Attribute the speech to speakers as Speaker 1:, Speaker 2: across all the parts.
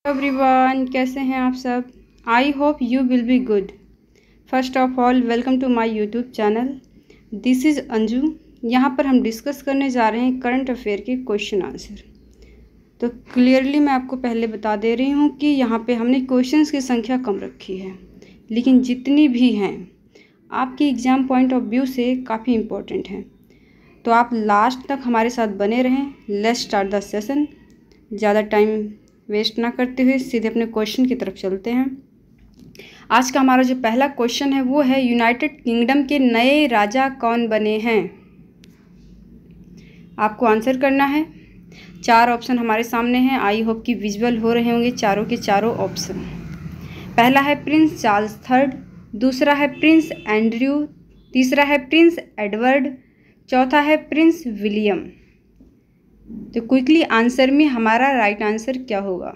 Speaker 1: Everyone, कैसे हैं आप सब। I hope you will be good. First of all welcome to my YouTube channel. This is Anju. यहाँ पर हम डिस्कस करने जा रहे हैं करंट अफेयर के क्वेश्चन आंसर। तो क्लियरली मैं आपको पहले बता दे रही हूँ कि यहाँ पे हमने क्वेश्चंस की संख्या कम रखी है, लेकिन जितनी भी हैं आपकी एग्ज़ाम पॉइंट ऑफ व्यू से काफ़ी इम्पोर्टेंट हैं। तो आप लास्ट तक हमारे साथ बने रहें। Let's start the session. ज़्यादा टाइम वेस्ट ना करते हुए सीधे अपने क्वेश्चन की तरफ चलते हैं। आज का हमारा जो पहला क्वेश्चन है वो है, यूनाइटेड किंगडम के नए राजा कौन बने हैं। आपको आंसर करना है। 4 ऑप्शन हमारे सामने हैं। आई होप कि विजुअल हो रहे होंगे चारों के चारों ऑप्शन। पहला है प्रिंस चार्ल्स थर्ड, दूसरा है प्रिंस एंड्रयू, तीसरा है प्रिंस एडवर्ड, चौथा है प्रिंस विलियम। तो क्विकली आंसर में हमारा राइट आंसर क्या होगा।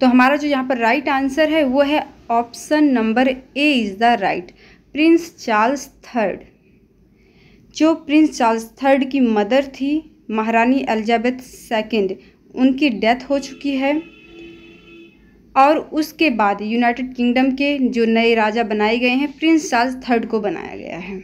Speaker 1: तो हमारा जो यहाँ पर राइट आंसर है वो है option number A is the right, Prince Charles third. जो प्रिंस चार्ल्स थर्ड की मदर थी महारानी एलिजाबेथ सेकंड, उनकी डेथ हो चुकी है और उसके बाद यूनाइटेड किंगडम के जो नए राजा बनाए गए हैं प्रिंस चार्ल्स थर्ड को बनाया गया है।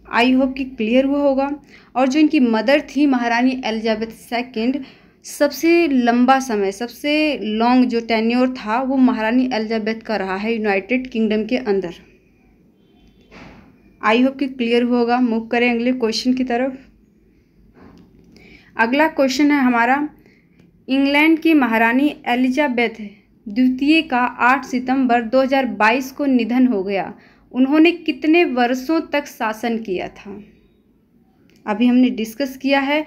Speaker 1: आई होप कि क्लियर हुआ होगा। और जो इनकी मदर थी महारानी एलिजाबेथ सेकंड, सबसे लंबा समय, सबसे लॉन्ग जो टेन्योर था वो महारानी एलिजाबेथ का रहा है यूनाइटेड किंगडम के अंदर। आई होप कि क्लियर हुआ होगा। मूव करें अगले क्वेश्चन की तरफ। अगला क्वेश्चन है हमारा, इंग्लैंड की महारानी एलिजाबेथ द्वितीय का 8 सितंबर 2022 को निधन हो गया। उन्होंने कितने वर्षों तक शासन किया था। अभी हमने डिस्कस किया है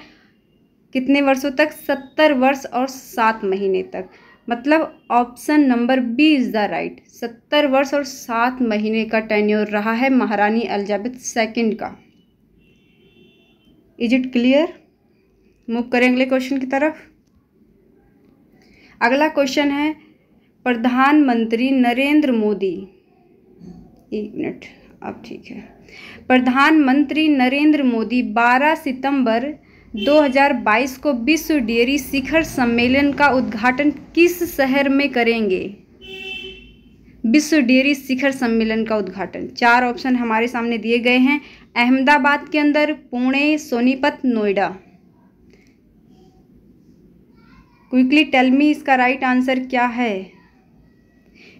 Speaker 1: कितने वर्षों तक, 70 वर्ष और 7 महीने तक। मतलब option number B is the right. 70 वर्ष और 7 महीने का टेन्योर रहा है महारानी एलिजाबेथ सेकंड का। Is it clear. मूव करें अगले क्वेश्चन की तरफ। अगला क्वेश्चन है, प्रधानमंत्री नरेंद्र मोदी, एक मिनट, अब ठीक है। प्रधानमंत्री नरेंद्र मोदी 12 सितंबर 2022 को विश्व डेयरी शिखर सम्मेलन का उद्घाटन किस शहर में करेंगे। विश्व डेयरी शिखर सम्मेलन का उद्घाटन 4 ऑप्शन हमारे सामने दिए गए हैं। अहमदाबाद के अंदर, Pune, Sonipat, Noida. Quickly tell me इसका राइट आंसर क्या है।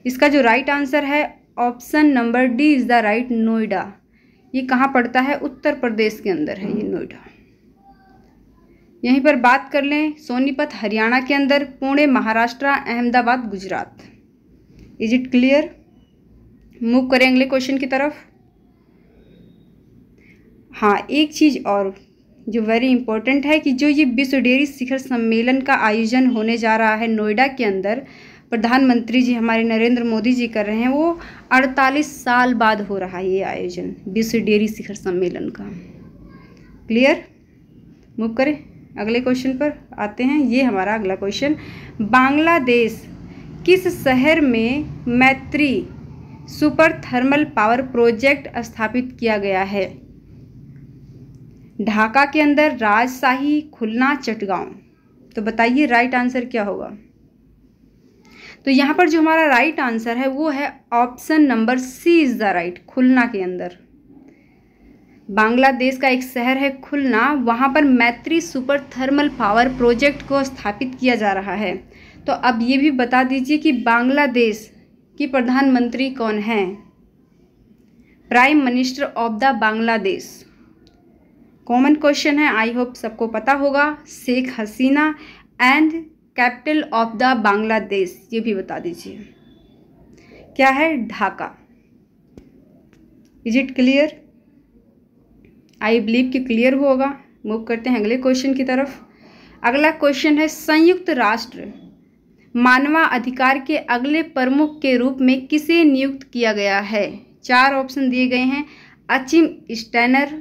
Speaker 1: इसका जो राइट आंसर है option number D is the right, Noida. ये कहाँ पड़ता है, उत्तर प्रदेश के अंदर है ये नोएडा। यहीं पर बात कर लें, सोनीपत हरियाणा के अंदर, Pune Maharashtra, Ahmedabad Gujarat. Is it clear. Move करें अगले क्वेश्चन की तरफ। हाँ, एक चीज़ और जो वेरी इंपॉर्टेंट है कि जो ये विश्व डेयरी शिखर सम्मेलन का आयोजन होने जा रहा है नोएडा के अंदर, प्रधानमंत्री जी हमारे नरेंद्र मोदी जी कर रहे हैं, वो 48 साल बाद हो रहा है ये आयोजन विश्व डेयरी शिखर सम्मेलन का। क्लियर। मूव करें अगले क्वेश्चन पर आते हैं। ये हमारा अगला क्वेश्चन, बांग्लादेश किस शहर में मैत्री सुपर थर्मल पावर प्रोजेक्ट स्थापित किया गया है। ढाका के अंदर, राजशाही, खुलना, चटगांव। तो बताइए राइट आंसर क्या होगा। तो यहाँ पर जो हमारा राइट आंसर है वो है option number C is the right, Khulna के अंदर। बांग्लादेश का एक शहर है खुलना, वहाँ पर मैत्री सुपर थर्मल पावर प्रोजेक्ट को स्थापित किया जा रहा है। तो अब ये भी बता दीजिए कि बांग्लादेश की प्रधानमंत्री कौन है। Prime minister of the Bangladesh. Common question है, आई होप सबको पता होगा। Sheikh Hasina. And capital of the Bangladesh, ये भी बता दीजिए क्या है, Dhaka. Is it clear. I believe कि क्लियर होगा। मूव करते हैं अगले क्वेश्चन की तरफ। अगला क्वेश्चन है, संयुक्त राष्ट्र मानवाधिकार के अगले प्रमुख के रूप में किसे नियुक्त किया गया है। 4 ऑप्शन दिए गए हैं। Achim Steiner,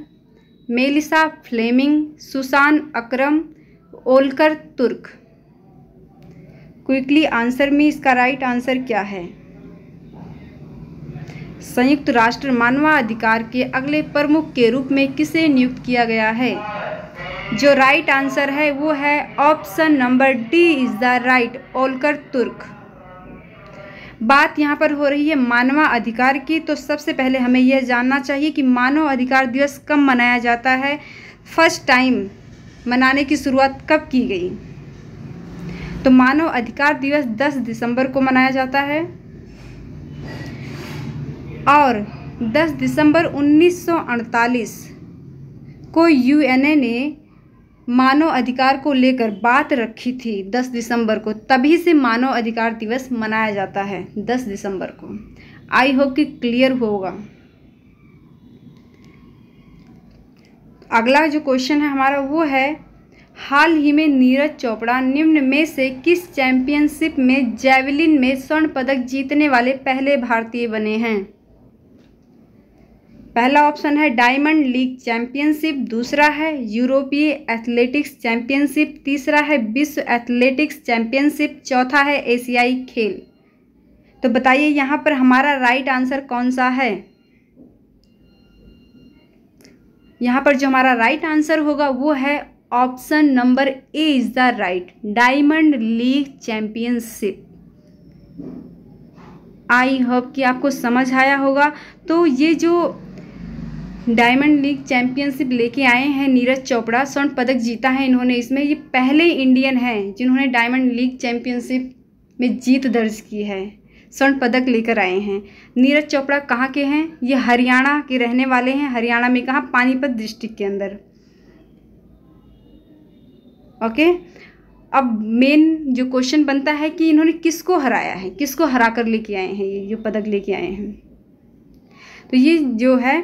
Speaker 1: Melissa Fleming, Susan Akram, Volker Turk. Quickly answer में इसका राइट आंसर क्या है। संयुक्त राष्ट्र मानवाधिकार के अगले प्रमुख के रूप में किसे नियुक्त किया गया है। जो राइट आंसर है वो है option number D is the right, Volker Turk. बात यहाँ पर हो रही है मानवाधिकार की, तो सबसे पहले हमें यह जानना चाहिए कि मानव अधिकार दिवस कब मनाया जाता है। फर्स्ट टाइम मनाने की शुरुआत कब की गई? तो मानव अधिकार दिवस 10 दिसंबर को मनाया जाता है और 10 दिसंबर 1948 को यूएनए ने मानव अधिकार को लेकर बात रखी थी 10 दिसंबर को, तभी से मानव अधिकार दिवस मनाया जाता है 10 दिसंबर को। आई होप कि क्लियर होगा। अगला जो क्वेश्चन है हमारा वो है, हाल ही में नीरज चोपड़ा निम्न में से किस चैंपियनशिप में जैवलिन में स्वर्ण पदक जीतने वाले पहले भारतीय बने हैं? पहला ऑप्शन है डायमंड लीग चैंपियनशिप, दूसरा है यूरोपीय एथलेटिक्स चैंपियनशिप, तीसरा है विश्व एथलेटिक्स चैंपियनशिप, चौथा है एशियाई खेल। तो बताइए यहाँ पर हमारा राइट आंसर कौन सा है? यहाँ पर जो हमारा राइट आंसर होगा वो है option number A is the right, diamond league championship. I hope कि आपको समझ आया होगा। तो ये जो डायमंड लीग चैंपियनशिप लेके आए हैं नीरज चोपड़ा, स्वर्ण पदक जीता है इन्होंने इसमें, ये पहले इंडियन हैं जिन्होंने डायमंड लीग चैंपियनशिप में जीत दर्ज की है, स्वर्ण पदक लेकर आए हैं। नीरज चोपड़ा कहाँ के हैं? ये हरियाणा के रहने वाले हैं। हरियाणा में कहाँ? पानीपत डिस्ट्रिक्ट के अंदर। ओके, अब मेन जो क्वेश्चन बनता है कि इन्होंने किसको हराया है, किसको हरा कर लेके आए हैं, ये जो पदक लेके आए हैं। तो ये जो है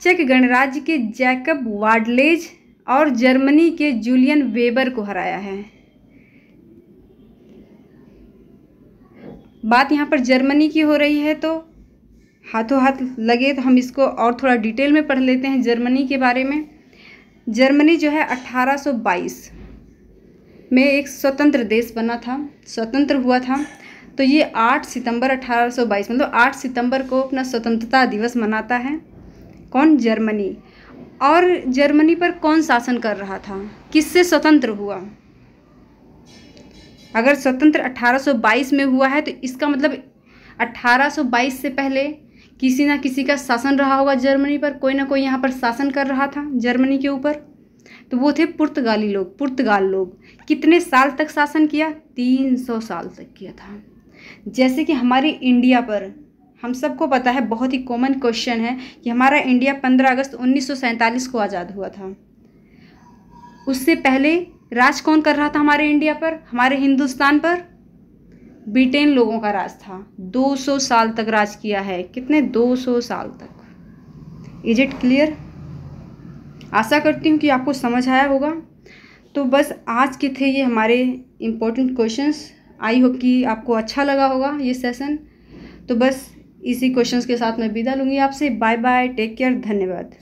Speaker 1: चेक गणराज्य के जैकब वाडलेज और जर्मनी के जूलियन वेबर को हराया है। बात यहाँ पर जर्मनी की हो रही है, तो हाथों हाथ लगे तो हम इसको और थोड़ा डिटेल में पढ़ लेते हैं जर्मनी के बारे में। जर्मनी जो है 1822 में एक स्वतंत्र देश बना था, स्वतंत्र हुआ था। तो ये 8 सितंबर 1822 मतलब 8 सितंबर को अपना स्वतंत्रता दिवस मनाता है। कौन? जर्मनी। और जर्मनी पर कौन शासन कर रहा था? किससे स्वतंत्र हुआ? अगर स्वतंत्र 1822 में हुआ है तो इसका मतलब 1822 से पहले किसी ना किसी का शासन रहा होगा जर्मनी पर, कोई ना कोई यहाँ पर शासन कर रहा था जर्मनी के ऊपर। तो वो थे पुर्तगाली लोग, पुर्तगाल लोग। कितने साल तक शासन किया? 300 साल तक किया था। जैसे कि हमारे इंडिया पर हम सबको पता है, बहुत ही कॉमन क्वेश्चन है कि हमारा इंडिया 15 अगस्त 1947 को आज़ाद हुआ था। उससे पहले राज कौन कर रहा था हमारे इंडिया पर, हमारे हिंदुस्तान पर? ब्रिटेन लोगों का राज था। 200 साल तक राज किया है। कितने? 200 साल तक। Is it clear? आशा करती हूँ कि आपको समझ आया होगा। तो बस आज के थे ये हमारे इम्पोर्टेंट क्वेश्चंस। आई होप कि आपको अच्छा लगा होगा ये सेशन। तो बस इसी क्वेश्चंस के साथ मैं विदा लूँगी आपसे। बाय बाय, टेक केयर, धन्यवाद।